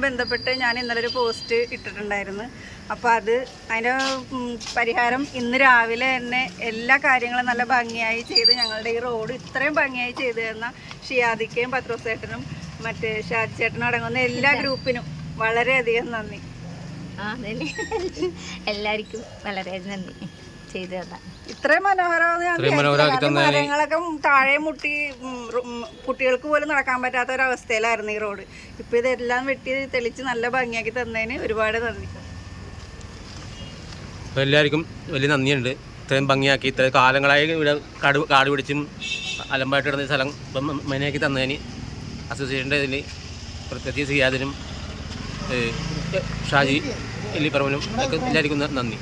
ബന്ധപ്പെട്ട് ഞാൻ ഇന്നലെ ഒരു പോസ്റ്റ് ഇട്ടിട്ടുണ്ടായിരുന്നു. അപ്പോൾ അതിൻ്റെ പരിഹാരം ഇന്ന് രാവിലെ തന്നെ എല്ലാ കാര്യങ്ങളും നല്ല ഭംഗിയായി ചെയ്ത് ഞങ്ങളുടെ ഈ റോഡ് ഇത്രയും ഭംഗിയായി ചെയ്തു തന്ന ഷിയാദിക്കയും പത്രോസേട്ടനും മറ്റേ ഷാജി ചേട്ടനും അടങ്ങുന്ന എല്ലാ ഗ്രൂപ്പിനും വളരെയധികം നന്ദി. എല്ലാവർക്കും വളരെ നന്ദി ചെയ്തു തന്ന ഇത്രയും മനോഹരമാക്കി മരങ്ങളൊക്കെ താഴെ മുട്ടി കുട്ടികൾക്ക് പോലും നടക്കാൻ പറ്റാത്ത ഒരവസ്ഥയിലായിരുന്നു ഈ റോഡ്. ഇപ്പൊ ഇതെല്ലാം വെട്ടി തെളിച്ച് നല്ല ഭംഗിയാക്കി തന്നതിന് ഒരുപാട് നന്ദി. എല്ലാവർക്കും വലിയ നന്ദിയുണ്ട്. ഇത്രയും ഭംഗിയാക്കി ഇത്രയും കാലങ്ങളായി ഇവിടെ കാട് പിടിച്ചും അലമ്പായിട്ട് കിടന്ന സ്ഥലം മെനയാക്കി തന്നതിന് അസോസിയേഷൻ്റെ ഇതിൽ പ്രത്യേകിച്ച് സിയാദിനും ഷാജി എല്ലിപ്പറമ്പനും ഒക്കെ എല്ലാവർക്കും നന്ദി.